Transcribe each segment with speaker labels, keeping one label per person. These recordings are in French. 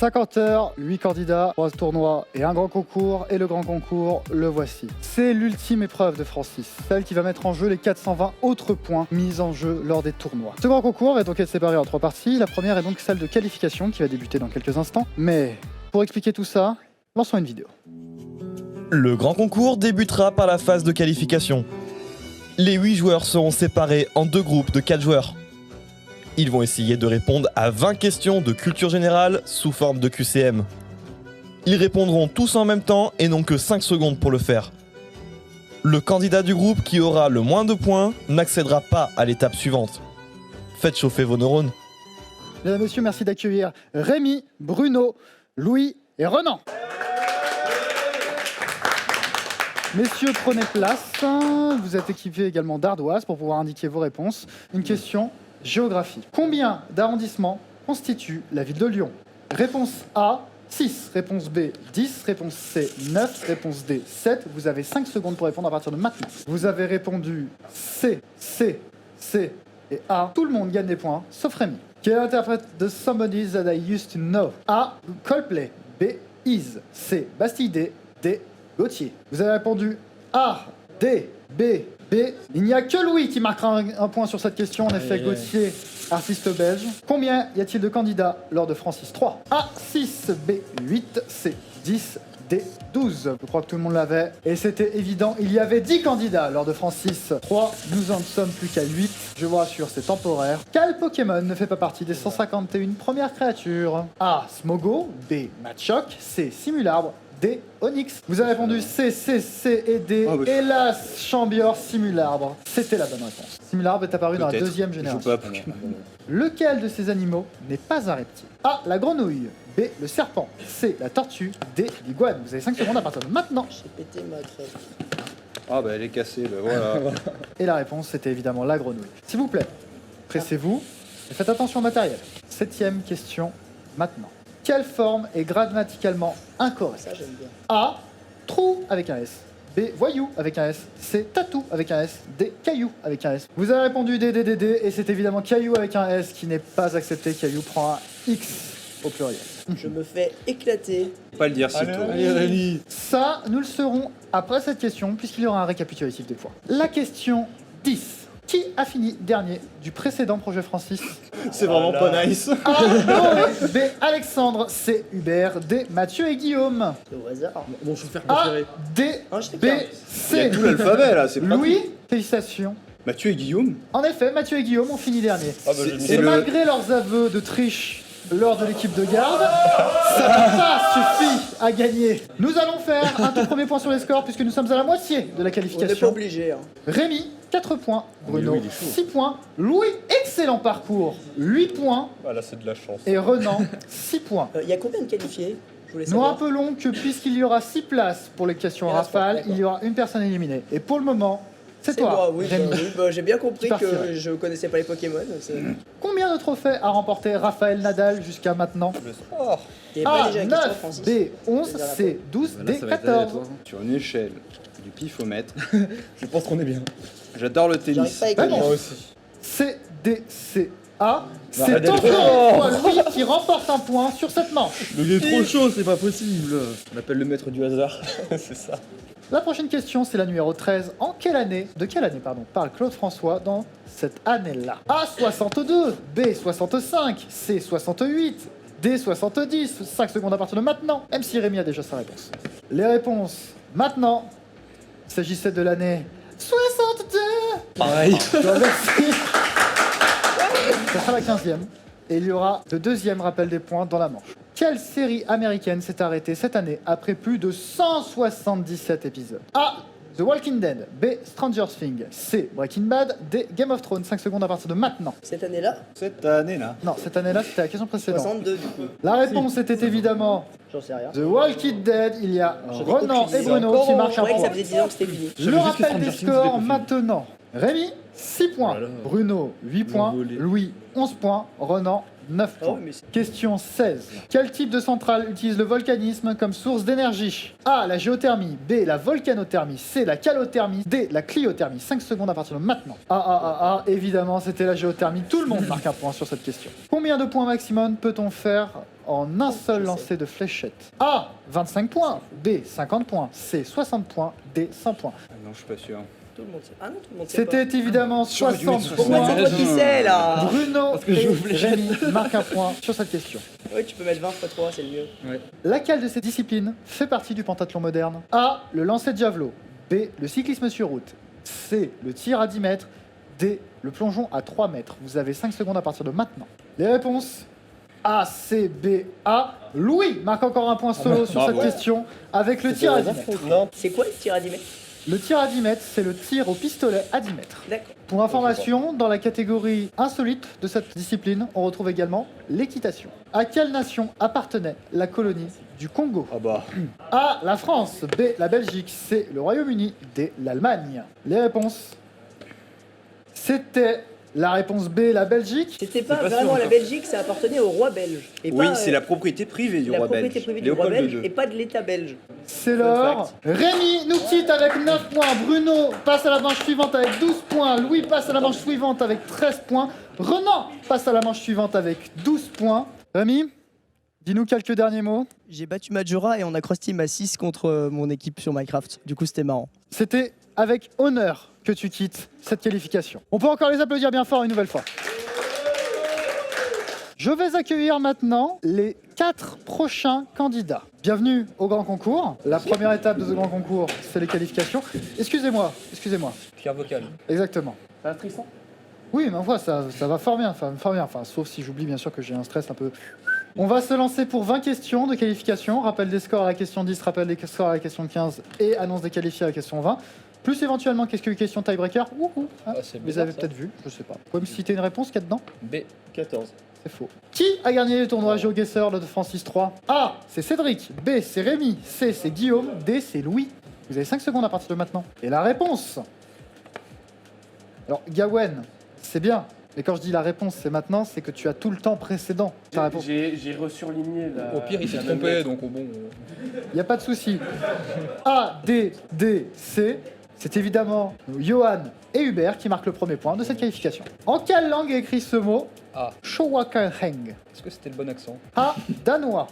Speaker 1: 50 heures, 8 candidats, 3 tournois et un grand concours. Et le grand concours, le voici. C'est l'ultime épreuve de Francis, celle qui va mettre en jeu les 420 autres points mis en jeu lors des tournois. Ce grand concours va donc être séparé en 3 parties. La première est donc celle de qualification qui va débuter dans quelques instants. Mais pour expliquer tout ça, lançons une vidéo.
Speaker 2: Le grand concours débutera par la phase de qualification. Les 8 joueurs seront séparés en 2 groupes de 4 joueurs. Ils vont essayer de répondre à 20 questions de culture générale sous forme de QCM. Ils répondront tous en même temps et n'ont que 5 secondes pour le faire. Le candidat du groupe qui aura le moins de points n'accédera pas à l'étape suivante. Faites chauffer vos neurones.
Speaker 1: Mesdames et messieurs, merci d'accueillir Rémi, Bruno, Louis et Renan. Messieurs, prenez place. Vous êtes équipés également d'ardoises pour pouvoir indiquer vos réponses. Une question géographie. Combien d'arrondissements constitue la ville de Lyon? Réponse A, 6. Réponse B, 10. Réponse C, 9. Réponse D, 7. Vous avez 5 secondes pour répondre à partir de maintenant. Vous avez répondu C, C, C et A. Tout le monde gagne des points, sauf Rémi. Quel interprète de Somebody That I Used to Know? A, Coldplay. B, Is. C, Bastille D. D, Gauthier. Vous avez répondu A, D, B, B. Il n'y a que Louis qui marquera un point sur cette question. En effet, Gauthier, artiste belge. Combien y a-t-il de candidats lors de Francis 3? A, 6, B, 8, C, 10, D, 12. Je crois que tout le monde l'avait. Et c'était évident, il y avait 10 candidats lors de Francis 3. Nous en sommes plus qu'à 8. Je vous rassure, c'est temporaire. Quel Pokémon ne fait pas partie des 151 premières créatures? A, Smogo. B, Machoke. C, Simularbre. D, Onyx. Vous avez répondu C, C, C et D. Hélas, Chambior, Simularbre. C'était la bonne réponse. Simularbre est apparu dans la deuxième génération. Lequel de ces animaux n'est pas un reptile? A, la grenouille. B, le serpent. C, la tortue. D, l'iguane. Vous avez 5 secondes à partir de maintenant.
Speaker 3: J'ai pété ma crête.
Speaker 4: Ah bah elle est cassée, bah voilà.
Speaker 1: Et la réponse, c'était évidemment la grenouille. S'il vous plaît, pressez-vous et faites attention au matériel. 7e question, maintenant. Quelle forme est grammaticalement incorrecte?
Speaker 3: Ça, j'aime bien.
Speaker 1: A, trou avec un S. B, voyou avec un S. C, tatou avec un S. D, caillou avec un S. Vous avez répondu D, D, D, D, et c'est évidemment caillou avec un S qui n'est pas accepté. Caillou prend un X au pluriel.
Speaker 3: Je me fais éclater.
Speaker 4: Faut pas le dire si tôt.
Speaker 5: Allez.
Speaker 1: Ça, nous le saurons après cette question, puisqu'il y aura un récapitulatif des points. La question 10. Qui a fini dernier du précédent projet Francis?
Speaker 4: C'est vraiment pas nice.
Speaker 1: A, Noé. B, Alexandre. C, Hubert. D, Mathieu et Guillaume.
Speaker 3: C'est au hasard.
Speaker 5: Mon chauffeur
Speaker 1: A,
Speaker 5: préféré.
Speaker 1: D,
Speaker 3: Ah, je sais
Speaker 1: B,
Speaker 3: bien.
Speaker 4: Il y a
Speaker 1: C.
Speaker 4: tout l'alphabet là, c'est pratique.
Speaker 1: Louis, félicitations.
Speaker 4: Mathieu et Guillaume.
Speaker 1: En effet, Mathieu et Guillaume ont fini dernier.
Speaker 4: C'est
Speaker 1: Et
Speaker 4: le...
Speaker 1: malgré leurs aveux de triche lors de l'équipe de garde, ça n'a pas suffi à gagner. Nous allons faire un tout premier point sur les scores puisque nous sommes à la moitié de la
Speaker 3: On n'est pas
Speaker 1: qualification.
Speaker 3: obligé. Hein.
Speaker 1: Rémi, 4 points. Bruno,
Speaker 5: Louis, il est chaud.
Speaker 1: 6 points. Louis, excellent parcours, 8 points.
Speaker 4: Ah là c'est de la chance.
Speaker 1: Et Renan, 6 points.
Speaker 3: Il y a combien de qualifiés? Je voulais
Speaker 1: Nous
Speaker 3: savoir.
Speaker 1: rappelons que puisqu'il y aura 6 places pour les questions
Speaker 3: Il y en a trois,
Speaker 1: rafales,
Speaker 3: d'accord.
Speaker 1: il y aura une personne éliminée. Et pour le moment, c'est toi,
Speaker 3: moi, oui,
Speaker 1: Rémi.
Speaker 3: j'ai bien compris
Speaker 1: Tu partirais.
Speaker 3: que je connaissais pas les Pokémon.
Speaker 1: Combien de trophées a remporté Raphaël Nadal jusqu'à maintenant?
Speaker 3: Il y avait pas
Speaker 1: A,
Speaker 3: déjà la question,
Speaker 1: 9,
Speaker 3: Francis.
Speaker 1: B, 11, C, 12,
Speaker 5: Là,
Speaker 1: D,
Speaker 5: ça va être
Speaker 1: 14.
Speaker 5: toi.
Speaker 4: Sur une échelle du pifomètre,
Speaker 5: Je pense qu'on est bien.
Speaker 4: j'adore le
Speaker 3: J'arrive
Speaker 4: tennis.
Speaker 3: pas à
Speaker 1: Bah
Speaker 3: écrire.
Speaker 1: non.
Speaker 5: aussi.
Speaker 1: C, D, C, A. C'est
Speaker 5: arrête d'être
Speaker 1: encore une fois Louis qui remporte un point sur cette manche.
Speaker 5: Le gars est trop chaud, c'est pas possible. On appelle le maître du hasard.
Speaker 4: C'est ça.
Speaker 1: La prochaine question, c'est la numéro 13. De quelle année, parle Claude François dans cette année-là? A, 62, B, 65, C, 68, D, 70. 5 secondes à partir de maintenant, même si Rémi a déjà sa réponse. Les réponses, maintenant, il s'agissait de l'année 62.
Speaker 5: Pareil.
Speaker 1: Je vous remercie. Ça sera la 15e. Et il y aura le deuxième rappel des points dans la manche. Quelle série américaine s'est arrêtée cette année après plus de 177 épisodes? A, The Walking Dead. B, Stranger Things. C, Breaking Bad. D, Game of Thrones. 5 secondes à partir de maintenant.
Speaker 3: Cette année-là,
Speaker 4: Cette année là.
Speaker 1: Non, cette année-là, c'était la question précédente.
Speaker 3: 62 du coup.
Speaker 1: La réponse était évidemment
Speaker 3: J'en sais rien.
Speaker 1: The Walking Dead. Il y a
Speaker 3: J'en ai
Speaker 1: Renan
Speaker 3: aucune
Speaker 1: et
Speaker 3: idée.
Speaker 1: Bruno qui marquent
Speaker 3: Je
Speaker 1: un
Speaker 3: croyais que ça
Speaker 1: point.
Speaker 3: faisait 10 ans que c'était fini.
Speaker 1: Le
Speaker 5: savais juste que
Speaker 1: rappel
Speaker 5: Stranger
Speaker 1: des
Speaker 5: Things, c'était
Speaker 1: scores
Speaker 5: pas fini.
Speaker 1: maintenant. Rémi, 6 points.
Speaker 5: Oh là là.
Speaker 1: Bruno, 8 points.
Speaker 5: volé.
Speaker 1: Louis, 11 points. Renan, 9
Speaker 3: Oh,
Speaker 1: points.
Speaker 3: mais c'est-
Speaker 1: Question 16. Quel type de centrale utilise le volcanisme comme source d'énergie? A, la géothermie. B, la volcanothermie. C, la calothermie. D, la cliothermie. 5 secondes à partir de maintenant. Évidemment, c'était la géothermie. Tout le monde marque un point sur cette question. Combien de points maximum peut-on faire en un seul lancer de fléchette. A, 25 points. B, 50 points. C, 60 points. D, 100 points.
Speaker 4: Ah non, je suis pas sûr.
Speaker 3: Tout le monde sait. Ah non, tout le monde sait pas.
Speaker 1: C'était évidemment
Speaker 4: J'aurais dû
Speaker 1: 60
Speaker 4: mettre
Speaker 3: Pourquoi
Speaker 1: points.
Speaker 3: c'est toi qui sais là?
Speaker 1: Bruno
Speaker 5: que je
Speaker 1: et
Speaker 5: joue fléchette.
Speaker 1: Rémi marquent un point sur cette question.
Speaker 3: Oui, tu peux mettre 20 x 3, c'est le mieux.
Speaker 1: Laquelle de ces disciplines fait partie du pentathlon moderne? A, le lancer de javelot. B, le cyclisme sur route. C, le tir à 10 mètres. D, le plongeon à 3 mètres. Vous avez 5 secondes à partir de maintenant. Les réponses A, C, B, A. Louis marque encore un point solo sur cette
Speaker 4: Bravo.
Speaker 1: question avec le tir à 10 mètres.
Speaker 5: Non.
Speaker 3: C'est quoi le tir à 10 mètres?
Speaker 1: Le tir à 10 mètres, c'est le tir au pistolet à 10 mètres.
Speaker 3: D'accord.
Speaker 1: Pour information, dans la catégorie insolite de cette discipline, on retrouve également l'équitation. À quelle nation appartenait la colonie du Congo?
Speaker 4: Ah bah.
Speaker 1: A, la France. B, la Belgique. C, le Royaume-Uni. D, l'Allemagne. Les réponses. C'était la réponse B, la Belgique.
Speaker 3: C'était pas,
Speaker 5: pas sûr
Speaker 3: vraiment la
Speaker 5: encore.
Speaker 3: Belgique, ça appartenait au roi belge. Et
Speaker 4: Oui,
Speaker 3: pas,
Speaker 4: c'est la propriété privée du
Speaker 3: la
Speaker 4: roi
Speaker 3: propriété
Speaker 4: belge.
Speaker 3: privée du roi
Speaker 4: Léopold
Speaker 3: belge
Speaker 4: II.
Speaker 3: et pas de l'état belge.
Speaker 1: C'est l'heure. Rémi nous quitte avec 9 points. Bruno passe à la manche suivante avec 12 points. Louis passe à la manche suivante avec 13 points. Renan passe à la manche suivante avec 12 points. Rémi, dis-nous quelques derniers mots.
Speaker 6: J'ai battu Majora et on a cross-team à 6 contre mon équipe sur Minecraft. Du coup, c'était marrant.
Speaker 1: C'était avec honneur que tu quittes cette qualification. On peut encore les applaudir bien fort une nouvelle fois. Je vais accueillir maintenant les 4 prochains candidats. Bienvenue au grand concours. La première étape de ce grand concours, c'est les qualifications. Excusez-moi.
Speaker 5: Pierre vocale.
Speaker 1: Exactement.
Speaker 5: Ça va, Tristan?
Speaker 1: Oui, mais enfin, ça va fort bien. Enfin, sauf si j'oublie bien sûr que j'ai un stress un peu. On va se lancer pour 20 questions de qualification. Rappel des scores à la question 10, rappel des scores à la question 15 et annonce des qualifiés à la question 20. Plus éventuellement quelques questions tiebreaker. Wouhou, hein.
Speaker 5: c'est
Speaker 1: Vous
Speaker 5: bizarre,
Speaker 1: avez
Speaker 5: ça.
Speaker 1: peut-être vu, je sais pas. Vous pouvez me citer une réponse qu'il y a dedans?
Speaker 5: B. 14.
Speaker 1: C'est faux. Qui a gagné le tournoi GeoGuessr de Francis 3? A, c'est Cédric. B, c'est Rémi. C, c'est Guillaume. D, c'est Louis. Vous avez 5 secondes à partir de maintenant. Et la réponse? Alors, Gawen, c'est bien. Mais quand je dis la réponse, c'est maintenant, c'est que tu as tout le temps précédent. Ta réponse.
Speaker 7: J'ai resurligné la.
Speaker 5: Au pire, il s'est
Speaker 7: la même
Speaker 5: trompé,
Speaker 7: lettre.
Speaker 5: donc bon.
Speaker 1: Il n'y a pas de souci. A, D, D, C. C'est évidemment Johan et Hubert qui marquent le premier point de cette qualification. En quelle langue est écrit ce mot?
Speaker 5: A.
Speaker 1: Showakareng.
Speaker 5: Est-ce que c'était le bon accent?
Speaker 1: A, danois.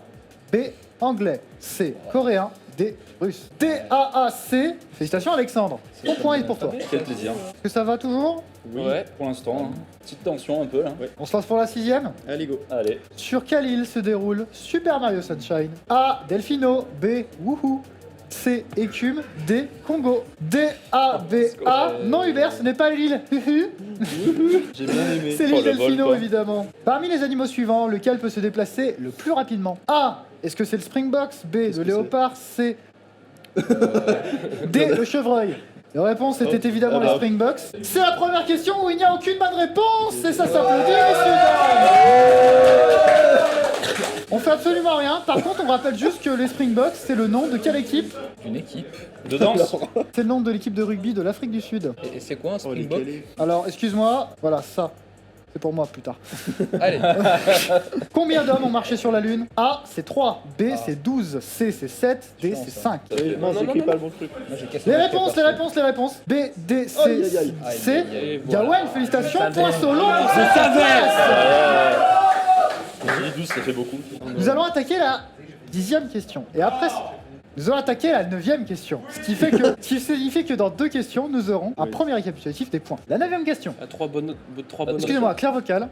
Speaker 1: B, anglais. C, coréen. D, russe. D, A, A, C. Félicitations Alexandre. Ton point est pour toi.
Speaker 4: Quel plaisir.
Speaker 1: Est-ce que ça va toujours?
Speaker 4: Oui,
Speaker 7: Ouais.
Speaker 4: pour l'instant. hein. Petite tension un peu là.
Speaker 1: On se lance pour la 6ème.
Speaker 4: Allez, go.
Speaker 7: Allez.
Speaker 1: Sur quelle île se déroule Super Mario Sunshine? A, Delfino. B, Woohoo. C, Écume. D, Congo. D, A, B, A. Non Hubert, ce n'est pas l'île.
Speaker 4: J'ai bien aimé.
Speaker 1: C'est l'île
Speaker 7: Oh, le
Speaker 1: Delfino
Speaker 7: volcan.
Speaker 1: évidemment. Parmi les animaux suivants, lequel peut se déplacer le plus rapidement? A, est-ce que c'est le springbox? B, le léopard? C, D, le chevreuil. La réponse était évidemment le springbox. C'est la première question où il n'y a aucune bonne réponse et ça s'applaudit, messieurs dames. On fait absolument rien. Par contre, on rappelle juste que les Springboks, c'est le nom de quelle équipe?
Speaker 5: Une équipe.
Speaker 4: De danse.
Speaker 1: C'est le nom de l'équipe de rugby de l'Afrique du Sud.
Speaker 5: Et c'est quoi un springbok?
Speaker 1: Alors, excuse-moi, voilà, ça. C'est pour moi plus tard.
Speaker 5: Allez.
Speaker 1: Combien d'hommes ont marché sur la Lune? A, c'est 3. B, c'est 12. C, c'est 7. D, c'est 5.
Speaker 7: Non, j'écris pas le bon truc.
Speaker 5: Moi, j'ai cassé
Speaker 1: Les
Speaker 5: ma
Speaker 1: réponses,
Speaker 5: tête,
Speaker 1: les réponses, les réponses. B, D, C,
Speaker 7: Aïe, aïe,
Speaker 5: aïe.
Speaker 1: C.
Speaker 5: Aïe, aïe, aïe.
Speaker 1: Gawen, félicitations, point solo pour cette adresse.
Speaker 7: J'ai dit 12, ça fait beaucoup.
Speaker 1: Nous allons attaquer la 10e question. Et après, nous allons attaquer la 9e question. Ce qui signifie que dans 2 questions, nous aurons un premier récapitulatif des points. La 9e question.
Speaker 7: À 3 bonnes.
Speaker 1: Excusez-moi, clair vocal.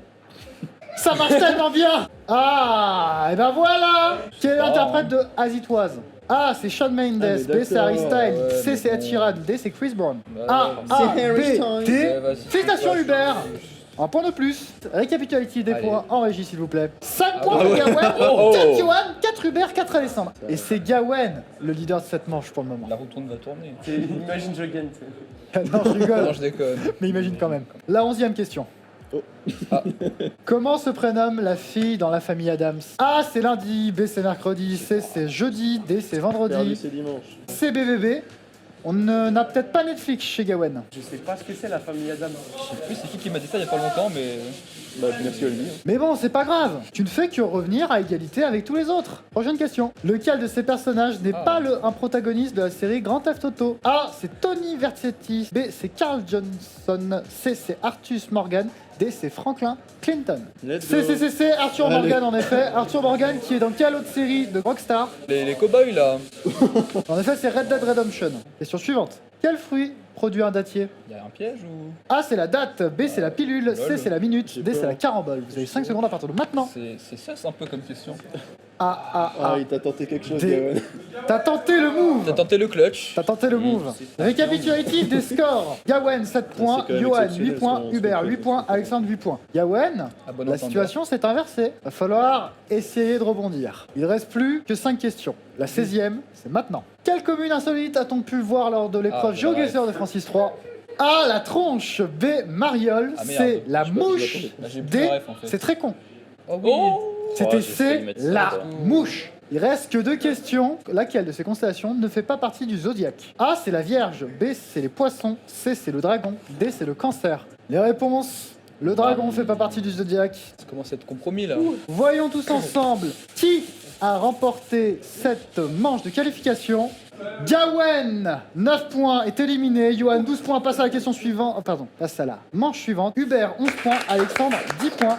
Speaker 1: Ça marche tellement bien. Ah, et ben voilà. Quel est l'interprète de As It Was? A, c'est Shawn Mendes. B, c'est Harry Styles.
Speaker 5: ouais,
Speaker 1: C, c'est Ed
Speaker 5: mais
Speaker 1: Sheeran. D, c'est Chris Brown.
Speaker 5: Bah,
Speaker 1: A,
Speaker 5: ouais.
Speaker 1: A, B, D.
Speaker 5: Ouais, vas-y.
Speaker 1: Félicitations Hubert. Un point de plus. Récapitulatif des
Speaker 5: Allez.
Speaker 1: points en régie, s'il vous plaît. 5 points pour Gawen, 4 Johan, 4 Hubert, 4 Alessandre. Et c'est Gawen, le leader de cette manche pour le moment.
Speaker 5: La roue tourne va tourner.
Speaker 7: Imagine, je gagne.
Speaker 1: Non, je rigole,
Speaker 5: Non, je déconne.
Speaker 1: mais imagine quand même. La 11e question. Comment se prénomme la fille dans la famille Adams? A, c'est lundi. B, c'est mercredi. C, c'est jeudi. D, c'est
Speaker 7: Perdu,
Speaker 1: vendredi.
Speaker 7: c'est dimanche.
Speaker 1: C, BBB. On n'a peut-être pas Netflix chez Gawen.
Speaker 7: Je sais pas ce que c'est la famille Adam.
Speaker 5: Je sais plus c'est qui m'a dit ça il y a pas longtemps, mais.
Speaker 4: Bah, merci à lui.
Speaker 1: Mais bon, c'est pas grave. Tu ne fais que revenir à égalité avec tous les autres. Prochaine question. Lequel de ces personnages n'est pas un protagoniste de la série Grand Theft Auto? A, c'est Tony Vercetti. B, c'est Carl Johnson. C, c'est Arthur Morgan. D, c'est Franklin Clinton. C, Arthur Morgan en effet. Arthur Morgan qui est dans quelle autre série de Rockstar?
Speaker 5: Les cow-boys là.
Speaker 1: En effet, c'est Red Dead Redemption. Question suivante. Quel fruit produit un dattier?
Speaker 5: Il y a un piège ou.
Speaker 1: A, c'est la date. B, c'est la pilule. C, c'est la minute. D, c'est la carambole. Vous avez 5 secondes à partir de maintenant.
Speaker 5: C'est ça, c'est un peu comme question.
Speaker 1: A.
Speaker 4: il t'a tenté quelque chose,
Speaker 1: Des-
Speaker 4: Gawen.
Speaker 1: T'as tenté le move.
Speaker 5: T'as tenté le clutch.
Speaker 1: T'as tenté le move. Récapitulatif des scores. Gawen 7 points,
Speaker 4: quand même
Speaker 1: Johan 8
Speaker 4: exceptionnel,
Speaker 1: points,
Speaker 4: son
Speaker 1: Hubert
Speaker 4: truc.
Speaker 1: 8 points, Alexandre 8 points. Gawen,
Speaker 5: À bon
Speaker 1: la
Speaker 5: entendeur.
Speaker 1: situation s'est inversée. Va falloir essayer de rebondir. Il reste plus que 5 questions. La 16e, c'est maintenant. Quelle commune insolite a-t-on pu voir lors de l'épreuve
Speaker 5: Ah,
Speaker 1: GeoGuessr de Francis 3? A, la tronche. B, Mariole.
Speaker 5: Ah, merde.
Speaker 1: C, la
Speaker 4: Je sais pas, je
Speaker 1: mouche.
Speaker 4: l'attendais.
Speaker 5: Là, j'ai plus
Speaker 1: D,
Speaker 5: la ref, en fait.
Speaker 1: c'est très con.
Speaker 5: Oh oui.
Speaker 1: C'était
Speaker 4: j'ai failli
Speaker 1: C,
Speaker 4: mettre ça,
Speaker 1: la
Speaker 4: toi.
Speaker 1: mouche. Il reste que 2 questions. Laquelle de ces constellations ne fait pas partie du zodiaque? A, c'est la Vierge. B, c'est les poissons. C, c'est le dragon. D, c'est le cancer. Les réponses. Le dragon fait pas partie du zodiaque.
Speaker 5: Ça commence à être compromis là.
Speaker 1: Voyons tous ensemble qui a remporté cette manche de qualification. Gawen, 9 points, est éliminé. Johan, 12 points, passe à la question suivante. Oh, pardon, passe à la manche suivante. Hubert, 11 points. Alexandre, 10 points.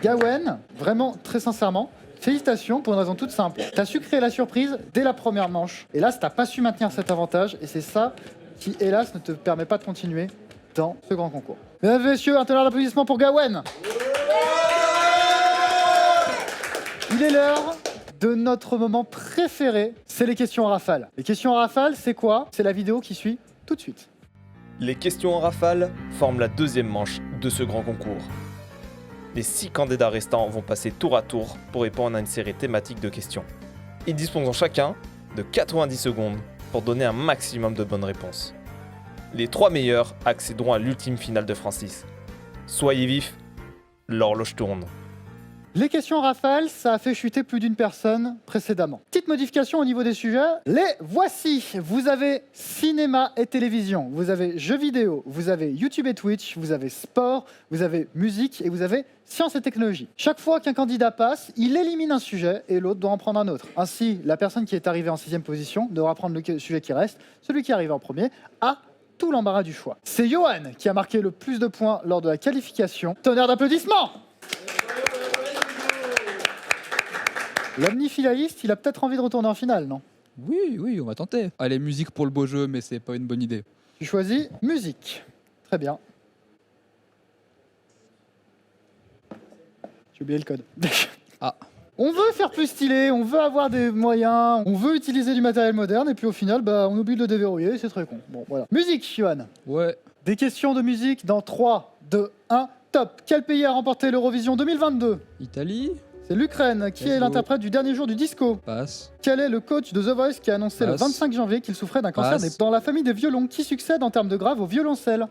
Speaker 1: Gawen, vraiment, très sincèrement, félicitations pour une raison toute simple. T'as su créer la surprise dès la première manche. Et là, t'as pas su maintenir cet avantage. Et c'est ça qui, hélas, ne te permet pas de continuer dans ce grand concours. Mesdames et messieurs, un tonnerre d'applaudissements pour Gawen. Il est l'heure de notre moment préféré, c'est les questions en rafale. Les questions en rafale, c'est quoi? C'est la vidéo qui suit tout de suite.
Speaker 2: Les questions en rafale forment la deuxième manche de ce grand concours. Les 6 candidats restants vont passer tour à tour pour répondre à une série thématique de questions. Ils disposeront chacun de 90 secondes pour donner un maximum de bonnes réponses. Les 3 meilleurs accéderont à l'ultime finale de Francis. Soyez vifs, l'horloge tourne.
Speaker 1: Les questions en rafale, ça a fait chuter plus d'une personne précédemment. Petite modification au niveau des sujets, les voici. Vous avez cinéma et télévision, vous avez jeux vidéo, vous avez YouTube et Twitch, vous avez sport, vous avez musique et vous avez sciences et technologies. Chaque fois qu'un candidat passe, il élimine un sujet et l'autre doit en prendre un autre. Ainsi, la personne qui est arrivée en 6e position devra prendre le sujet qui reste. Celui qui est arrivé en premier a tout l'embarras du choix. C'est Johan qui a marqué le plus de points lors de la qualification. Tonnerre d'applaudissements! L'omnifinaliste, il a peut-être envie de retourner en finale, non?
Speaker 8: Oui, on va tenter. Allez, musique pour le beau jeu, mais c'est pas une bonne idée.
Speaker 1: Tu choisis musique. Très bien. J'ai oublié le code.
Speaker 8: Ah.
Speaker 1: On veut faire plus stylé, on veut avoir des moyens, on veut utiliser du matériel moderne, et puis au final, on oublie de le déverrouiller, c'est très con. Bon, voilà. Musique, Johan.
Speaker 8: Ouais.
Speaker 1: Des questions de musique dans 3, 2, 1, top. Quel pays a remporté l'Eurovision 2022?
Speaker 8: Italie.
Speaker 1: C'est l'Ukraine. Qui
Speaker 8: Let's
Speaker 1: est
Speaker 8: go.
Speaker 1: l'interprète du dernier jour du disco?
Speaker 8: Passe.
Speaker 1: Quel est le coach de The Voice qui a annoncé le
Speaker 8: Passe.
Speaker 1: 25 janvier qu'il souffrait d'un cancer
Speaker 8: Passe.
Speaker 1: dans la famille des violons? Qui succède en termes de grave au violoncelle?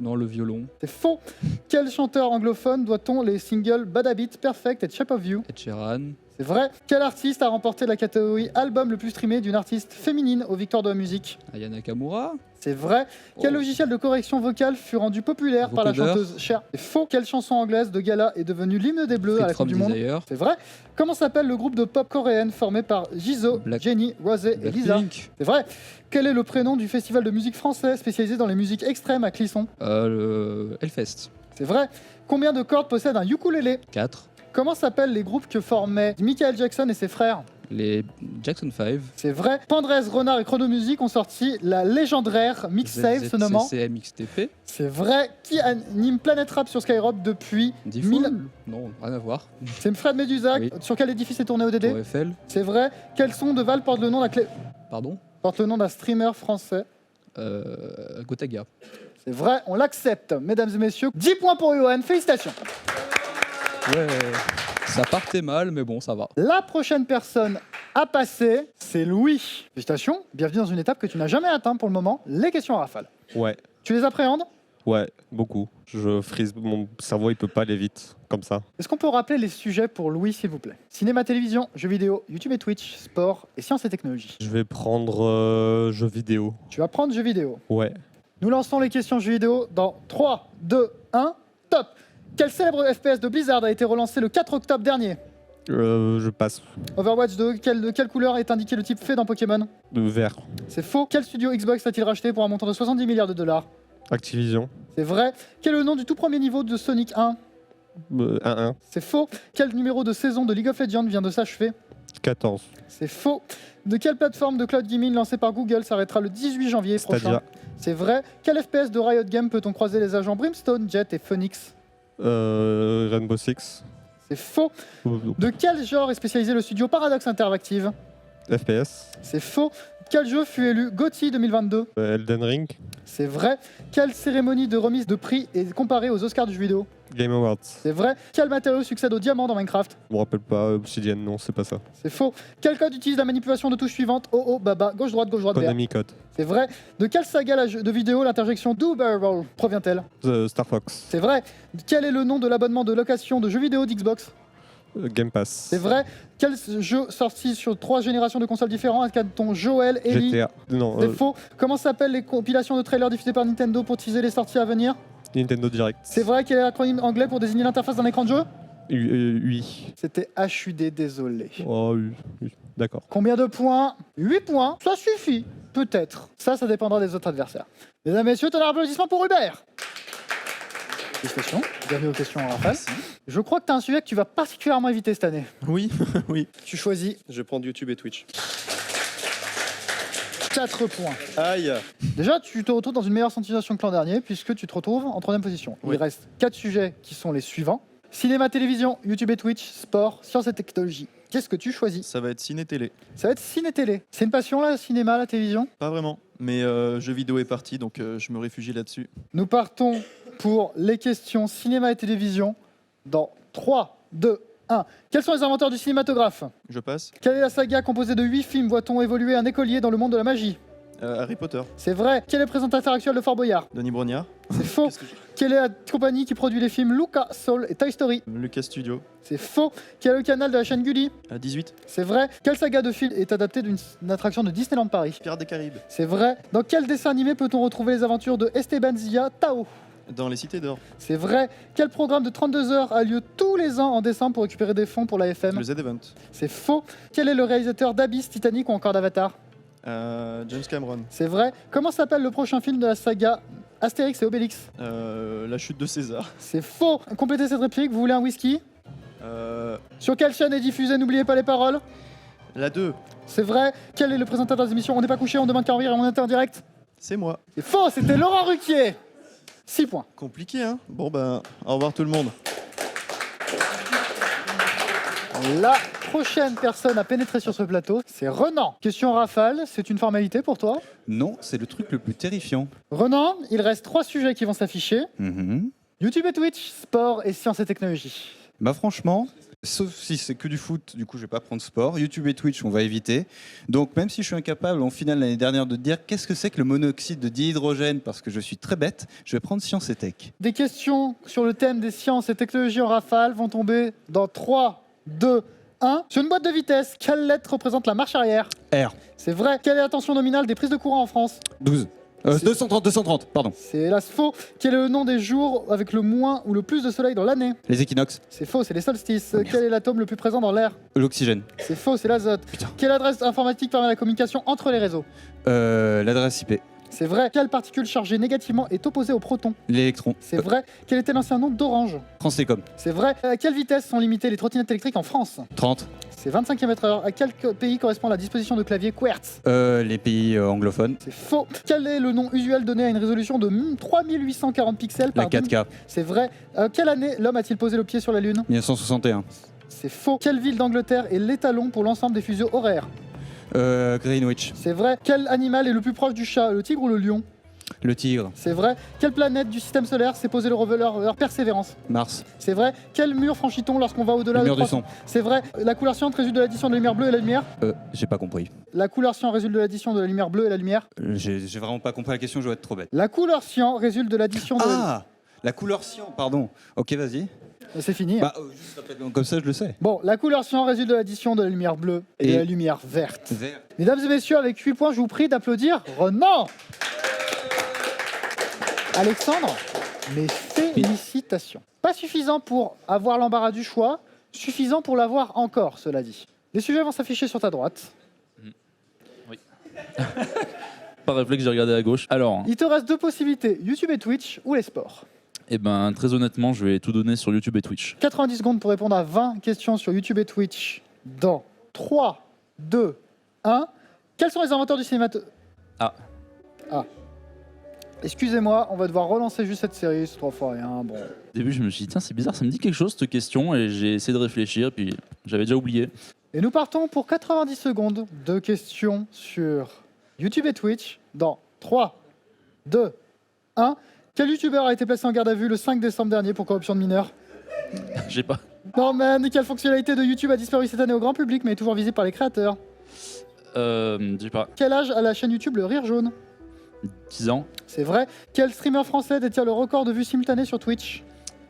Speaker 8: Non, le violon.
Speaker 1: C'est faux. Quel chanteur anglophone doit-on les singles Bad Habit, Perfect et Shape of You?
Speaker 8: Ed Sheeran.
Speaker 1: C'est vrai. Quel artiste a remporté la catégorie album le plus streamé d'une artiste féminine aux Victoires de la musique?
Speaker 8: Aya Nakamura.
Speaker 1: C'est vrai. Quel
Speaker 8: Oh.
Speaker 1: logiciel de correction vocale fut rendu populaire par la
Speaker 8: Vocoder.
Speaker 1: chanteuse Cher? C'est faux. Quelle chanson anglaise de gala est devenue l'hymne des Bleus à la
Speaker 8: Free
Speaker 1: Coupe
Speaker 8: From
Speaker 1: du Monde?
Speaker 8: Desire.
Speaker 1: C'est vrai. Comment s'appelle le groupe de pop coréenne formé par Jisoo, Jennie, Rosé et Lisa?
Speaker 8: Blackpink.
Speaker 1: C'est vrai. Quel est le prénom du festival de musique français spécialisé dans les musiques extrêmes à Clisson?
Speaker 8: Le Hellfest.
Speaker 1: C'est vrai. Combien de cordes possède un ukulélé?
Speaker 8: 4.
Speaker 1: Comment s'appellent les groupes que formaient Michael Jackson et ses frères?
Speaker 8: Les Jackson 5.
Speaker 1: C'est vrai. Pandrez, Renard et Chronomusique ont sorti la légendaire mixtape se nommant.
Speaker 8: ZZCCM XTP.
Speaker 1: C'est vrai. Qui anime Planet Rap sur Skyrock depuis
Speaker 8: Diffoul. Non, rien à voir.
Speaker 1: C'est Fred Médusac.
Speaker 8: Oui.
Speaker 1: Sur quel édifice est tourné
Speaker 8: Tour
Speaker 1: ODD?
Speaker 8: Eiffel.
Speaker 1: C'est vrai. Quel son de Val porte le nom d'un
Speaker 8: Pardon.
Speaker 1: porte le nom d'un streamer français?
Speaker 8: Gotaga.
Speaker 1: C'est vrai, on l'accepte. Mesdames et messieurs, 10 points pour Johan. Félicitations.
Speaker 8: Ouais. Ça partait mal, mais bon, ça va.
Speaker 1: La prochaine personne à passer, c'est Louis. Félicitations. Bienvenue dans une étape que tu n'as jamais atteinte pour le moment, les questions à rafale.
Speaker 9: Ouais,
Speaker 1: Tu les appréhendes?
Speaker 9: ouais, beaucoup. Je frise, mon cerveau il peut pas aller vite comme ça.
Speaker 1: Est-ce qu'on peut rappeler les sujets pour Louis, s'il vous plaît? Cinéma, télévision, jeux vidéo, YouTube et Twitch, sport et sciences et technologies.
Speaker 9: Je vais prendre jeux vidéo.
Speaker 1: Tu vas prendre jeux vidéo.
Speaker 9: Ouais.
Speaker 1: Nous lançons les questions jeux vidéo dans 3, 2, 1, top. Quel célèbre FPS de Blizzard a été relancé le 4 octobre dernier?
Speaker 9: Je passe.
Speaker 1: Overwatch 2, de quelle couleur est indiqué le type fait dans Pokémon?
Speaker 9: De vert.
Speaker 1: C'est faux. Quel studio Xbox a-t-il racheté pour un montant de 70 milliards de dollars?
Speaker 9: Activision.
Speaker 1: C'est vrai. Quel est le nom du tout premier niveau de Sonic 1?
Speaker 9: 1-1.
Speaker 1: C'est faux. Quel numéro de saison de League of Legends vient de s'achever?
Speaker 9: 14.
Speaker 1: C'est faux. De quelle plateforme de cloud gaming lancée par Google s'arrêtera le 18 janvier prochain?
Speaker 9: Stadia.
Speaker 1: C'est vrai. Quel FPS de Riot Games peut-on croiser les agents Brimstone, Jet et Phoenix?
Speaker 9: Rainbow Six.
Speaker 1: C'est faux. De quel genre est spécialisé le studio Paradox Interactive?
Speaker 9: FPS.
Speaker 1: C'est faux. Quel jeu fut élu GOTY 2022?
Speaker 9: Elden Ring.
Speaker 1: C'est vrai. Quelle cérémonie de remise de prix est comparée aux Oscars du jeu vidéo?
Speaker 9: Game Awards.
Speaker 1: C'est vrai. Quel matériau succède au diamant dans Minecraft?
Speaker 9: Je me rappelle pas. Obsidian, non, c'est pas ça.
Speaker 1: C'est faux. Quel code utilise la manipulation de touches suivantes? Oh, baba, gauche-droite, gauche-droite, vert.
Speaker 9: Konami Code.
Speaker 1: C'est vrai. De quelle saga de vidéo l'interjection Do Barrel provient-elle?
Speaker 9: The Star Fox.
Speaker 1: C'est vrai. Quel est le nom de l'abonnement de location de jeux vidéo d'Xbox?
Speaker 9: Game Pass.
Speaker 1: C'est vrai. Quel jeu sorti sur 3 générations de consoles différentes incarne-t-on Joel, Ellie?
Speaker 9: GTA. Non,
Speaker 1: C'est faux. Comment s'appellent les compilations de trailers diffusées par Nintendo pour teaser les sorties à venir?
Speaker 9: Nintendo Direct.
Speaker 1: C'est vrai. Quel est l'acronyme anglais pour désigner l'interface d'un écran de jeu?
Speaker 9: UI.
Speaker 1: C'était HUD, désolé.
Speaker 9: Oh, oui. D'accord.
Speaker 1: Combien de points? 8 points. Ça suffit. Peut-être. Ça dépendra des autres adversaires. Mesdames, messieurs, tonnerre applaudissements pour Hubert. Félicitations. Bienvenue aux questions en rafale. Je crois que tu as un sujet que tu vas particulièrement éviter cette année.
Speaker 5: Oui, oui.
Speaker 1: Tu choisis
Speaker 5: Je prends YouTube et Twitch.
Speaker 1: 4 points.
Speaker 5: Aïe.
Speaker 1: Déjà, tu te retrouves dans une meilleure situation que l'an dernier puisque tu te retrouves en 3e position.
Speaker 5: Oui.
Speaker 1: Il reste 4 sujets qui sont les suivants. Cinéma, télévision, YouTube et Twitch, sport, sciences et technologie. Qu'est-ce que tu choisis?
Speaker 5: Ça va être ciné-télé.
Speaker 1: Ça va être ciné-télé. C'est une passion là, le cinéma, la télévision?
Speaker 5: Pas vraiment, mais jeux vidéo est parti, donc je me réfugie là-dessus.
Speaker 1: Nous partons pour les questions cinéma et télévision dans 3, 2, 1. Quels sont les inventeurs du cinématographe?
Speaker 5: Je passe.
Speaker 1: Quelle est la saga composée de 8 films voit-on évoluer un écolier dans le monde de la magie?
Speaker 5: Harry Potter.
Speaker 1: C'est vrai. Quel est le présentateur actuel de Fort Boyard?
Speaker 5: Denis Brognard.
Speaker 1: C'est faux.
Speaker 5: Qu'est-ce que
Speaker 1: Quelle est la compagnie qui produit les films Luca, Soul et Toy Story?
Speaker 5: Lucas Studio.
Speaker 1: C'est faux. Quel est le canal de la chaîne Gulli?
Speaker 5: À 18.
Speaker 1: C'est vrai. Quelle saga de film est adaptée d'une attraction de Disneyland Paris?
Speaker 5: Pirates des Caraïbes.
Speaker 1: C'est vrai. Dans quel dessin animé peut-on retrouver les aventures de Esteban Zia Tao?
Speaker 5: Dans les cités d'or.
Speaker 1: C'est vrai. Quel programme de 32 heures a lieu tous les ans en décembre pour récupérer des fonds pour la FM?
Speaker 5: Le Z-Event.
Speaker 1: C'est faux. Quel est le réalisateur d'Abyss, Titanic ou encore d'Avatar?
Speaker 5: James Cameron.
Speaker 1: C'est vrai. Comment s'appelle le prochain film de la saga Astérix et Obélix?
Speaker 5: La chute de César.
Speaker 1: C'est faux. Complétez cette réplique. Vous voulez un whisky?
Speaker 5: Euh,
Speaker 1: Sur quelle chaîne est diffusée N'oubliez pas les paroles?
Speaker 5: la 2.
Speaker 1: C'est vrai. Quel est le présentateur des émissions On n'est pas couché, on demande qu'à en rire et on est en direct?
Speaker 5: C'est moi.
Speaker 1: C'est faux. C'était Laurent Ruquier. 6 points.
Speaker 5: Compliqué, hein? Bon, ben, au revoir tout le monde.
Speaker 1: La prochaine personne à pénétrer sur ce plateau, c'est Renan. Question rafale, c'est une formalité pour toi?
Speaker 10: Non, c'est le truc le plus terrifiant.
Speaker 1: Renan, il reste 3 sujets qui vont s'afficher. YouTube et Twitch, sport et sciences et technologies.
Speaker 10: Bah franchement, sauf si c'est que du foot, du coup je vais pas prendre sport. YouTube et Twitch, on va éviter. Donc même si je suis incapable en finale l'année dernière de dire qu'est-ce que c'est que le monoxyde de dihydrogène parce que je suis très bête, je vais prendre sciences et tech.
Speaker 1: Des questions sur le thème des sciences et technologies en rafale vont tomber dans 3, 2, 1. Sur une boîte de vitesse, quelle lettre représente la marche arrière?
Speaker 10: R.
Speaker 1: C'est vrai. Quelle est la tension nominale des prises de courant en France?
Speaker 10: 12. 230, pardon.
Speaker 1: C'est hélas faux. Quel est le nom des jours avec le moins ou le plus de soleil dans l'année?
Speaker 10: Les équinoxes.
Speaker 1: C'est faux, c'est les solstices.
Speaker 10: Merde.
Speaker 1: Quel est l'atome le plus présent dans l'air?
Speaker 10: L'oxygène.
Speaker 1: C'est faux, c'est l'azote.
Speaker 10: Putain.
Speaker 1: Quelle adresse informatique permet la communication entre les réseaux?
Speaker 10: L'adresse IP.
Speaker 1: C'est vrai. Quelle particule chargée négativement est opposée au proton?
Speaker 10: L'électron.
Speaker 1: C'est vrai. Quel était l'ancien nom d'Orange?
Speaker 10: France Télécom.
Speaker 1: C'est vrai. À quelle vitesse sont limitées les trottinettes électriques en France?
Speaker 10: 30.
Speaker 1: C'est 25 km/h. À quel pays correspond la disposition de clavier Quartz?
Speaker 10: Les pays anglophones.
Speaker 1: C'est faux. Quel est le nom usuel donné à une résolution de 3840 pixels
Speaker 10: La
Speaker 1: par
Speaker 10: 4K.
Speaker 1: C'est vrai. Quelle année l'homme a-t-il posé le pied sur la Lune?
Speaker 10: 1961.
Speaker 1: C'est faux. Quelle ville d'Angleterre est l'étalon pour l'ensemble des fuseaux horaires?
Speaker 10: Greenwich.
Speaker 1: C'est vrai. Quel animal est le plus proche du chat, le tigre ou le lion?
Speaker 10: Le Tigre.
Speaker 1: C'est vrai. Quelle planète du système solaire s'est posé le rover Persévérance?
Speaker 10: Mars.
Speaker 1: C'est vrai. Quel mur franchit-on lorsqu'on va au-delà
Speaker 10: Le
Speaker 1: de
Speaker 10: mur du
Speaker 1: 300?
Speaker 10: son.
Speaker 1: C'est vrai. La couleur cyan résulte de l'addition de la lumière bleue et la lumière?
Speaker 10: J'ai pas compris.
Speaker 1: La couleur cyan résulte de l'addition de la lumière bleue et la lumière?
Speaker 10: J'ai vraiment pas compris la question, je dois être trop bête.
Speaker 1: La couleur cyan résulte de l'addition de...
Speaker 10: Ah, la couleur cyan, pardon. Ok, vas-y.
Speaker 1: C'est fini.
Speaker 10: Bah, juste répète-le comme ça, je le sais.
Speaker 1: Bon, la couleur cyan résulte de l'addition de la lumière bleue et de
Speaker 10: Et-
Speaker 1: la lumière verte.
Speaker 10: Vert.
Speaker 1: Mesdames et messieurs, avec 8 points, je vous prie d'applaudir Renan. Alexandre, mes félicitations. Pas suffisant pour avoir l'embarras du choix, suffisant pour l'avoir encore, cela dit. Les sujets vont s'afficher sur ta droite.
Speaker 8: Par réflexe, j'ai regardé à gauche. Alors,
Speaker 1: Il te reste 2 possibilités, YouTube et Twitch ou les sports.
Speaker 8: eh ben, très honnêtement, je vais tout donner sur YouTube et Twitch.
Speaker 1: 90 secondes pour répondre à 20 questions sur YouTube et Twitch dans 3, 2, 1. Quels sont les inventeurs du cinéma
Speaker 8: Ah.
Speaker 1: Excusez-moi, on va devoir relancer juste cette série, c'est 3 fois rien. Bon.
Speaker 8: Au début, je me suis dit, tiens, c'est bizarre, ça me dit quelque chose cette question, et j'ai essayé de réfléchir, puis j'avais déjà oublié.
Speaker 1: Et nous partons pour 90 secondes de questions sur YouTube et Twitch dans 3, 2, 1. Quel youtubeur a été placé en garde à vue le 5 décembre dernier pour corruption de mineurs?
Speaker 8: J'ai pas.
Speaker 1: Norman, quelle fonctionnalité de YouTube a disparu cette année au grand public mais est toujours visible par les créateurs?
Speaker 8: J'ai pas.
Speaker 1: Quel âge a la chaîne YouTube Le Rire Jaune?
Speaker 8: 10 ans.
Speaker 1: C'est vrai. Quel streamer français détient le record de vues simultanées sur Twitch?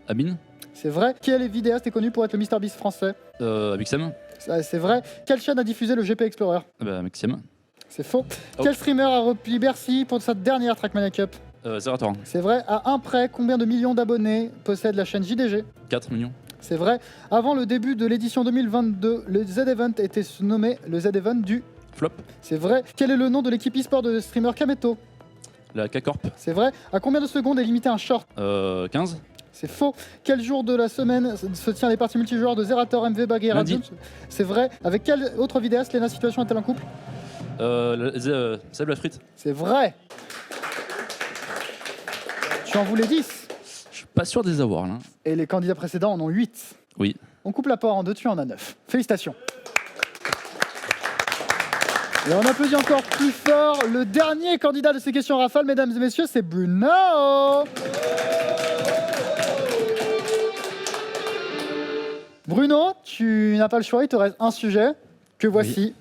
Speaker 8: Amine.
Speaker 1: C'est vrai. Quel vidéaste est connu pour être le MrBeast français?
Speaker 8: Abixem.
Speaker 1: C'est vrai. Quelle chaîne a diffusé le GP Explorer?
Speaker 8: Maxime.
Speaker 1: C'est faux.
Speaker 8: Oh.
Speaker 1: Quel streamer a repli Bercy pour sa dernière Trackmania Cup?
Speaker 8: Zerator.
Speaker 1: C'est vrai. À un près, combien de millions d'abonnés possède la chaîne JDG?
Speaker 8: 4 millions.
Speaker 1: C'est vrai. Avant le début de l'édition 2022, le Z-Event était nommé le Z-Event du...
Speaker 8: Flop.
Speaker 1: C'est vrai. Quel est le nom de l'équipe e-sport de streamer Kameto?
Speaker 8: La K-Corp.
Speaker 1: C'est vrai. À combien de secondes est limité un short?
Speaker 8: 15.
Speaker 1: C'est faux. Quel jour de la semaine se tient les parties multijoueurs de Zerator, MV, Baggy et
Speaker 8: Lundi.
Speaker 1: Radiout? C'est vrai. Avec quel autre vidéaste Lena Situation est-elle en couple?
Speaker 8: Seb la frite.
Speaker 1: C'est vrai. Tu en voulais 10.
Speaker 8: Je suis pas sûr de les avoir là.
Speaker 1: Et les candidats précédents en ont 8.
Speaker 8: Oui.
Speaker 1: On coupe la poire en 2, tu en as 9. Félicitations. Et on applaudit encore plus fort le dernier candidat de ces questions rafales, mesdames et messieurs, c'est Bruno. Bruno, tu n'as pas le choix, il te reste un sujet que voici.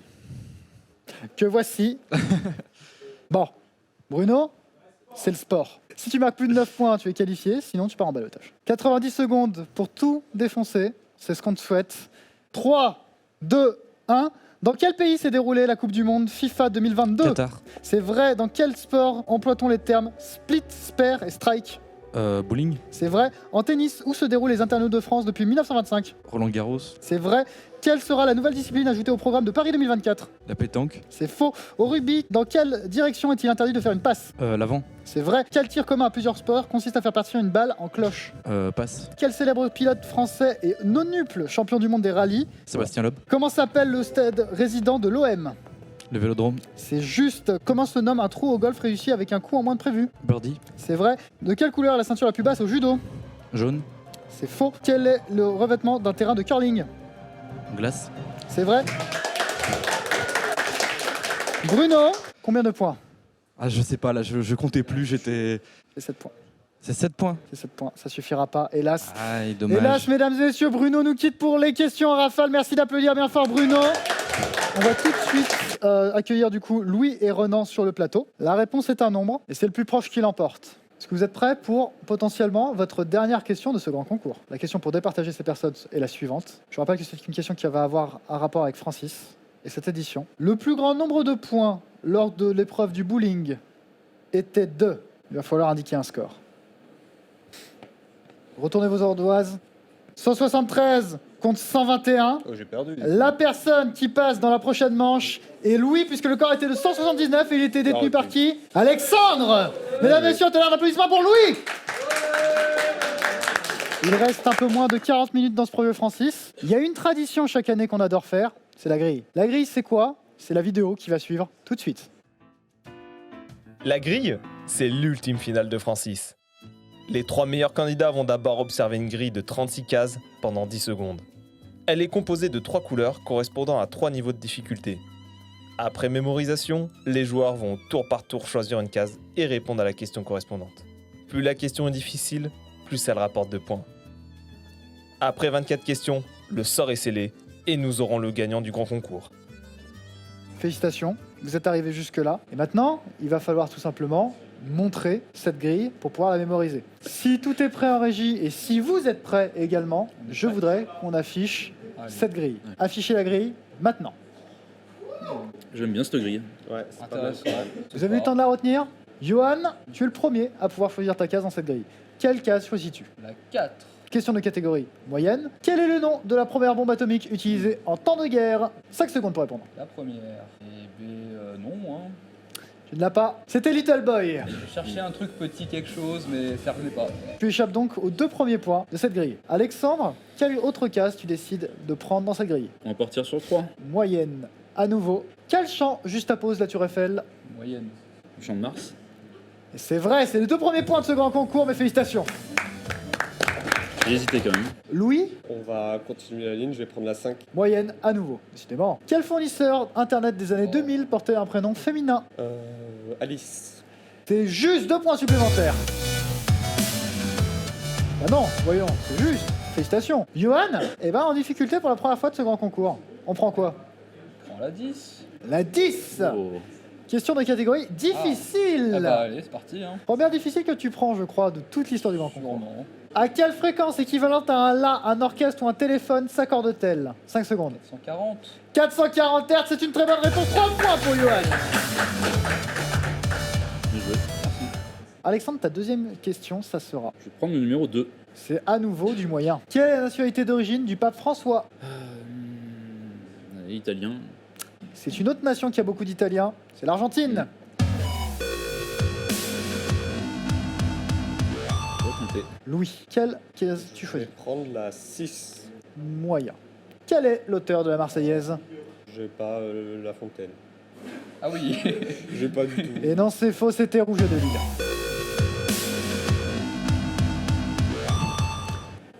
Speaker 1: Que voici. Bon, Bruno, c'est le sport. Si tu marques plus de 9 points, tu es qualifié, sinon tu pars en ballottage. 90 secondes pour tout défoncer, c'est ce qu'on te souhaite. 3, 2, 1. Dans quel pays s'est déroulée la Coupe du Monde FIFA 2022?
Speaker 8: Qatar.
Speaker 1: C'est vrai. Dans quel sport emploie-t-on les termes split, spare et strike?
Speaker 8: Bowling.
Speaker 1: C'est vrai. En tennis, où se déroulent les internautes de France depuis 1925?
Speaker 8: Roland Garros.
Speaker 1: C'est vrai. Quelle sera la nouvelle discipline ajoutée au programme de Paris 2024?
Speaker 8: La pétanque.
Speaker 1: C'est faux. Au rugby, dans quelle direction est-il interdit de faire une passe?
Speaker 8: L'avant.
Speaker 1: C'est vrai. Quel tir commun à plusieurs sports consiste à faire partir une balle en cloche?
Speaker 8: Passe.
Speaker 1: Quel célèbre pilote français et nonuple champion du monde des rallyes?
Speaker 8: Sébastien Loeb.
Speaker 1: Comment s'appelle le stade résident de l'OM?
Speaker 8: Le Vélodrome.
Speaker 1: C'est juste. Comment se nomme un trou au golf réussi avec un coup en moins de prévu?
Speaker 8: Birdie.
Speaker 1: C'est vrai. De quelle couleur est la ceinture la plus basse au judo?
Speaker 8: Jaune.
Speaker 1: C'est faux. Quel est le revêtement d'un terrain de curling?
Speaker 8: Glace.
Speaker 1: C'est vrai. Bruno, combien de points?
Speaker 5: Ah, je sais pas, là, je comptais plus, j'étais.
Speaker 1: C'est 7 points.
Speaker 5: C'est 7 points.
Speaker 1: C'est 7 points. Ça suffira pas, hélas.
Speaker 5: Aïe, dommage.
Speaker 1: Hélas, mesdames et messieurs, Bruno nous quitte pour les questions en rafale. Merci d'applaudir bien fort, Bruno. On va tout de suite accueillir du coup Louis et Renan sur le plateau. La réponse est un nombre et c'est le plus proche qui l'emporte. Est-ce que vous êtes prêts pour potentiellement votre dernière question de ce grand concours? La question pour départager ces personnes est la suivante. Je vous rappelle que c'est une question qui va avoir un rapport avec Francis et cette édition. Le plus grand nombre de points lors de l'épreuve du bowling était 2. Il va falloir indiquer un score. Retournez vos ardoises. 173 contre 121.
Speaker 10: Oh, j'ai perdu.
Speaker 1: La personne qui passe dans la prochaine manche est Louis, puisque le corps était de 179 et il était détenu par qui? Alexandre. Mesdames et messieurs, un applaudissement pour Louis. Il reste un peu moins de 40 minutes dans ce projet Francis. Il y a une tradition chaque année qu'on adore faire, c'est la grille. La grille, c'est quoi? C'est la vidéo qui va suivre tout de suite.
Speaker 2: La grille, c'est l'ultime finale de Francis. Les 3 meilleurs candidats vont d'abord observer une grille de 36 cases pendant 10 secondes. Elle est composée de 3 couleurs correspondant à 3 niveaux de difficulté. Après mémorisation, les joueurs vont tour par tour choisir une case et répondre à la question correspondante. Plus la question est difficile, plus elle rapporte de points. Après 24 questions, le sort est scellé et nous aurons le gagnant du grand concours.
Speaker 1: Félicitations, vous êtes arrivés jusque-là. Et maintenant, il va falloir tout simplement montrer cette grille pour pouvoir la mémoriser. Si tout est prêt en régie et si vous êtes prêts également, je voudrais qu'on affiche cette grille. Affichez la grille maintenant.
Speaker 8: J'aime bien cette grille.
Speaker 4: Ouais, c'est pas mal.
Speaker 1: Vous avez eu le temps de la retenir? Johan, tu es le premier à pouvoir choisir ta case dans cette grille. Quelle case choisis-tu?
Speaker 6: La 4.
Speaker 1: Question de catégorie moyenne. Quel est le nom de la première bombe atomique utilisée en temps de guerre? 5 secondes pour répondre.
Speaker 4: La première. Et non, hein.
Speaker 1: Tu ne l'as pas. C'était Little Boy.
Speaker 4: Je cherchais un truc petit quelque chose, mais ça revenait pas.
Speaker 1: Tu échappes donc aux 2 premiers points de cette grille. Alexandre, quelle autre case tu décides de prendre dans cette grille?
Speaker 8: On va partir sur 3.
Speaker 1: Moyenne, à nouveau. Quel champ juste appose la Tour Eiffel?
Speaker 4: Moyenne.
Speaker 8: Champ de Mars.
Speaker 1: Et c'est vrai, c'est les 2 premiers points de ce grand concours, mes félicitations.
Speaker 8: J'ai hésité quand même.
Speaker 1: Louis,
Speaker 9: On va continuer la ligne, je vais prendre la 5.
Speaker 1: moyenne, à nouveau. Décidément. Quel fournisseur internet des années 2000 portait un prénom féminin?
Speaker 9: Alice.
Speaker 1: C'est juste 2 points supplémentaires. Bah non, voyons, c'est juste. Félicitations. Johan, en difficulté pour la première fois de ce grand concours. On prend quoi?
Speaker 4: Prends la 10.
Speaker 1: La 10.
Speaker 8: Oh.
Speaker 1: Question de catégorie difficile.
Speaker 4: Ah bah allez, c'est parti, hein.
Speaker 1: Première difficile que tu prends, je crois, de toute l'histoire du grand concours.
Speaker 4: Sûrement.
Speaker 1: À quelle fréquence équivalente à un La, un orchestre ou un téléphone s'accorde-t-elle? 5 secondes.
Speaker 4: 140.
Speaker 1: 440 Hz, c'est une très bonne réponse. 3 points pour Johan.
Speaker 8: Bien joué.
Speaker 1: Alexandre, ta deuxième question, ça sera.
Speaker 8: Je vais prendre le numéro 2.
Speaker 1: C'est à nouveau du moyen. Quelle est la nationalité d'origine du pape François?
Speaker 8: Italien.
Speaker 1: C'est une autre nation qui a beaucoup d'Italiens. C'est l'Argentine.
Speaker 8: Je vais compter.
Speaker 1: Louis, quelle case tu
Speaker 9: Je vais
Speaker 1: choisis?
Speaker 9: prendre la 6.
Speaker 1: Moyen. Quel est l'auteur de la Marseillaise?
Speaker 9: J'ai pas La Fontaine.
Speaker 4: Ah oui.
Speaker 9: J'ai pas du tout.
Speaker 1: Et non, c'est faux, c'était Rouge de Lille.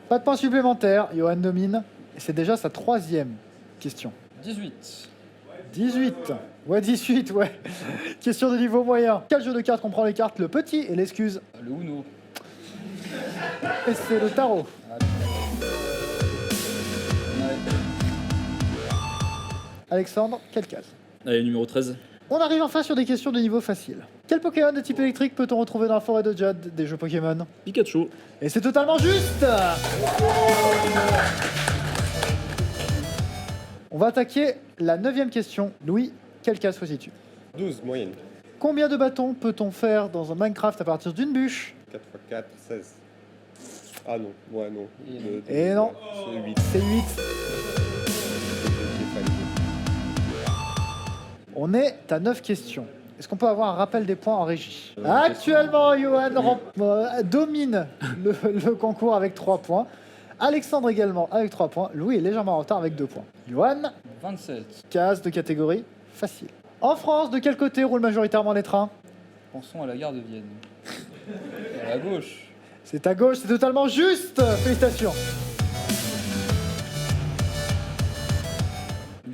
Speaker 1: Pas de points supplémentaires, Johan domine. Et c'est déjà sa 3e question.
Speaker 4: 18.
Speaker 1: 18. Ouais, 18, ouais. Question de niveau moyen. Quel jeu de cartes comprend les cartes le petit et l'excuse?
Speaker 4: Le Uno.
Speaker 1: Et c'est le tarot.
Speaker 4: Ouais.
Speaker 1: Alexandre, quelle case?
Speaker 8: Allez, numéro 13.
Speaker 1: On arrive enfin sur des questions de niveau facile. Quel Pokémon de type électrique peut-on retrouver dans la forêt de Jade des jeux Pokémon?
Speaker 8: Pikachu.
Speaker 1: Et c'est totalement juste. On va attaquer la 9e question. Louis, quelle case choisis-tu?
Speaker 9: 12, moyenne.
Speaker 1: Combien de bâtons peut-on faire dans un Minecraft à partir d'une bûche?
Speaker 9: 4 x 4, 16. Ah non, ouais, non.
Speaker 1: Et non.
Speaker 9: C'est 8.
Speaker 1: C'est 8. On est à 9 questions. Est-ce qu'on peut avoir un rappel des points en régie? Actuellement, Johan domine le concours avec 3 points. Alexandre également avec 3 points. Louis est légèrement en retard avec 2 points. Johan,
Speaker 4: 27.
Speaker 1: case de catégorie facile. En France, de quel côté roulent majoritairement les trains?
Speaker 4: Pensons à la gare de Vienne. À la gauche.
Speaker 1: C'est à gauche, c'est totalement juste. Félicitations.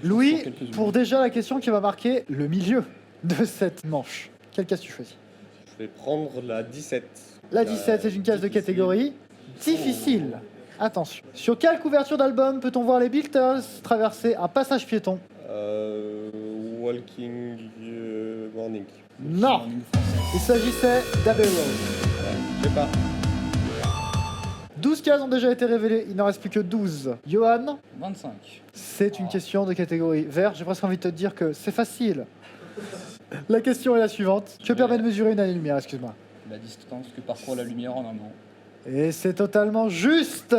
Speaker 1: Louis, pour déjà la question qui va marquer le milieu de cette manche. Quelle case tu choisis?
Speaker 9: Je vais prendre la 17.
Speaker 1: La 17, c'est une case de catégorie difficile. Attention. Sur quelle couverture d'album peut-on voir les Beatles traverser un passage piéton?
Speaker 9: Walking Morning.
Speaker 1: Non. Il s'agissait d'Abbey Road.
Speaker 9: Je sais pas.
Speaker 1: 12 cases ont déjà été révélées, il n'en reste plus que 12. Johan,
Speaker 4: 25.
Speaker 1: c'est une question de catégorie vert. J'ai presque envie de te dire que c'est facile. La question est la suivante. Que permet de mesurer une année-lumière, excuse-moi?
Speaker 4: La distance que parcourt la lumière en un an.
Speaker 1: Et c'est totalement juste.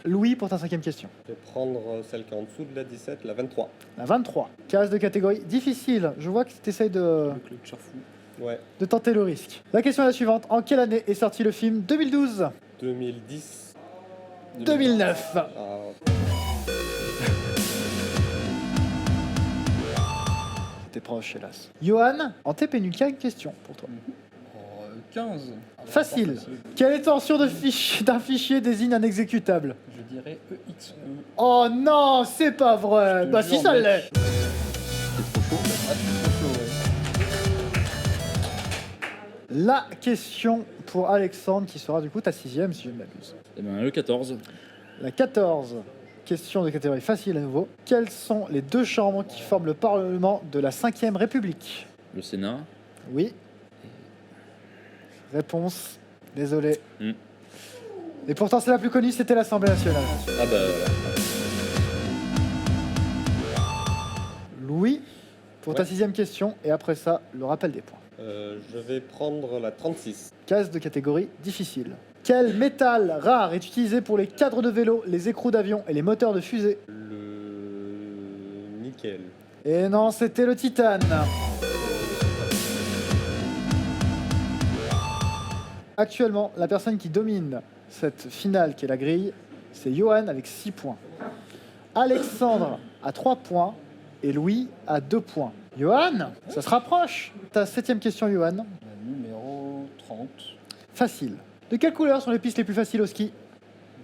Speaker 1: Louis, pour ta 5e question.
Speaker 9: Je vais prendre celle qui est en dessous de la 17, la 23.
Speaker 1: La 23. Case de catégorie difficile. Je vois que tu essayes de
Speaker 4: Club Cherfou.
Speaker 9: Ouais.
Speaker 1: tenter le risque. La question est la suivante. En quelle année est sorti le film 2012?
Speaker 9: 2010.
Speaker 1: 2009.
Speaker 9: Ah,
Speaker 1: T'es proche, hélas. Johan, en TP Nuke, une question pour toi.
Speaker 4: 15.
Speaker 1: Facile. Quelle extension d'un fichier désigne un exécutable?
Speaker 4: Je dirais EXE.
Speaker 1: Oh non, c'est pas vrai.
Speaker 4: te
Speaker 1: Bah
Speaker 4: jure,
Speaker 1: si ça
Speaker 4: mec.
Speaker 1: l'est.
Speaker 4: C'est trop chaud. Ah, c'est trop chaud, ouais.
Speaker 1: La question pour Alexandre, qui sera du coup ta 6e, si je ne m'abuse.
Speaker 8: Et ben, le 14.
Speaker 1: La 14. Question de catégorie facile à nouveau. Quelles sont les 2 chambres qui forment le Parlement de la 5e République?
Speaker 8: Le Sénat.
Speaker 1: Oui. Réponse. Désolé. Et pourtant, c'est la plus connue, c'était l'Assemblée nationale.
Speaker 8: Ah bah voilà.
Speaker 1: Louis, pour ta 6e question, et après ça, le rappel des points.
Speaker 9: Je vais prendre la 36.
Speaker 1: Case de catégorie difficile. Quel métal rare est utilisé pour les cadres de vélo, les écrous d'avion et les moteurs de fusée?
Speaker 9: Le nickel.
Speaker 1: Et non, c'était le titane. Actuellement, la personne qui domine cette finale qui est la grille, c'est Johan avec 6 points. Alexandre à 3 points et Louis à 2 points. Johan, ça se rapproche. Ta 7ème question, Johan.
Speaker 4: La numéro 30,
Speaker 1: Facile. De quelle couleur sont les pistes les plus faciles au ski?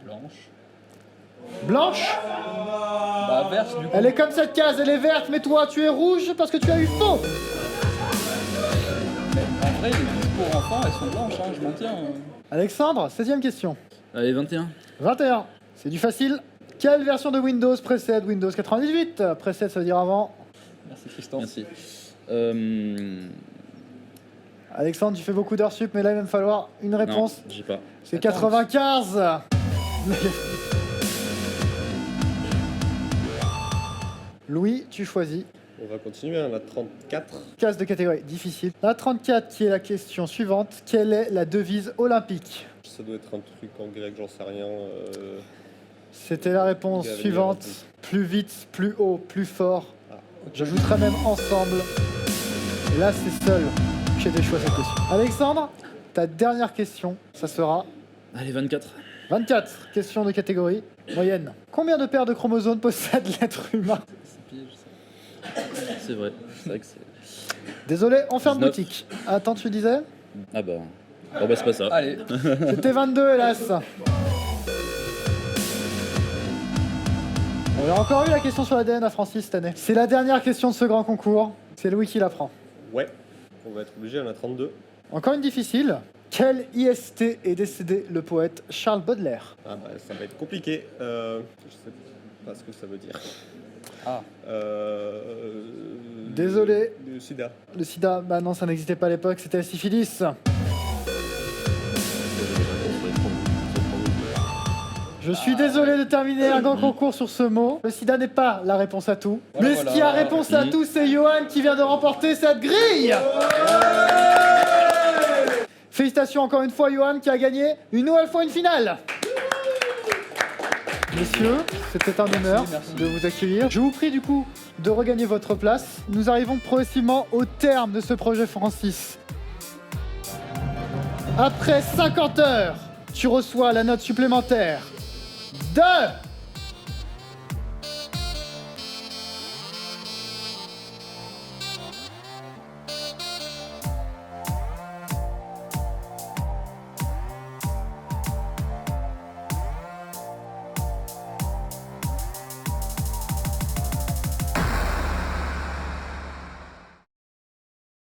Speaker 4: blanche.
Speaker 1: Blanche?
Speaker 4: Bah, verte, du coup.
Speaker 1: Elle est comme cette case, elle est verte, mais toi, tu es rouge parce que tu as eu faux.
Speaker 4: En vrai, les pistes pour enfants, elles sont blanches, hein, je maintiens.
Speaker 1: Alexandre, 16ème question.
Speaker 8: Allez, 21.
Speaker 1: 21. C'est du facile. Quelle version de Windows précède Windows 98? Précède, ça veut dire avant.
Speaker 4: Merci Tristan.
Speaker 8: Merci.
Speaker 1: Alexandre, tu fais beaucoup d'heures sup, mais là, il va me falloir une réponse.
Speaker 8: Non, j'ai pas.
Speaker 1: C'est 95. Louis, tu choisis.
Speaker 9: On va continuer, la 34.
Speaker 1: Case de catégorie difficile. La 34 qui est la question suivante. Quelle est la devise olympique?
Speaker 9: Ça doit être un truc en grec, j'en sais rien.
Speaker 1: C'était la réponse
Speaker 9: Gavin
Speaker 1: suivante.
Speaker 9: olympique.
Speaker 1: Plus vite, plus haut, plus fort.
Speaker 9: Ah,
Speaker 1: J'ajouterai même ensemble. Et là, c'est seul que j'ai choisi cette question. Alexandre, ta dernière question, ça sera
Speaker 8: Allez, 24.
Speaker 1: 24. Question de catégorie moyenne. Combien de paires de chromosomes possède l'être humain?
Speaker 4: C'est piège, ça.
Speaker 8: C'est vrai. C'est vrai que c'est.
Speaker 1: Désolé, on ferme
Speaker 8: 19.
Speaker 1: boutique. Attends, tu disais?
Speaker 8: Ah bah. Oh bah, c'est pas ça.
Speaker 4: Allez,
Speaker 1: C'était 22, hélas. On a encore eu la question sur l'ADN à Francis cette année. C'est la dernière question de ce grand concours. C'est Louis qui la prend.
Speaker 9: Ouais, on va être obligé, on a 32.
Speaker 1: Encore une difficile. Quel IST est décédé le poète Charles Baudelaire?
Speaker 9: Ah bah ça va être compliqué. Je sais pas ce que ça veut dire.
Speaker 4: Ah.
Speaker 1: Désolé.
Speaker 9: Le sida.
Speaker 1: Le sida, bah non, ça n'existait pas à l'époque, c'était la syphilis. Je suis désolé de terminer un grand concours sur ce mot. Le sida n'est pas la réponse à tout.
Speaker 4: Voilà,
Speaker 1: Mais ce qui a
Speaker 4: voilà.
Speaker 1: réponse à tout, c'est Johan qui vient de remporter cette grille. Félicitations encore une fois, Johan, qui a gagné une nouvelle fois une finale. Messieurs, c'était un honneur
Speaker 4: merci.
Speaker 1: de vous accueillir. Je vous prie du coup de regagner votre place. Nous arrivons progressivement au terme de ce projet Francis. Après 50 heures, tu reçois la note supplémentaire de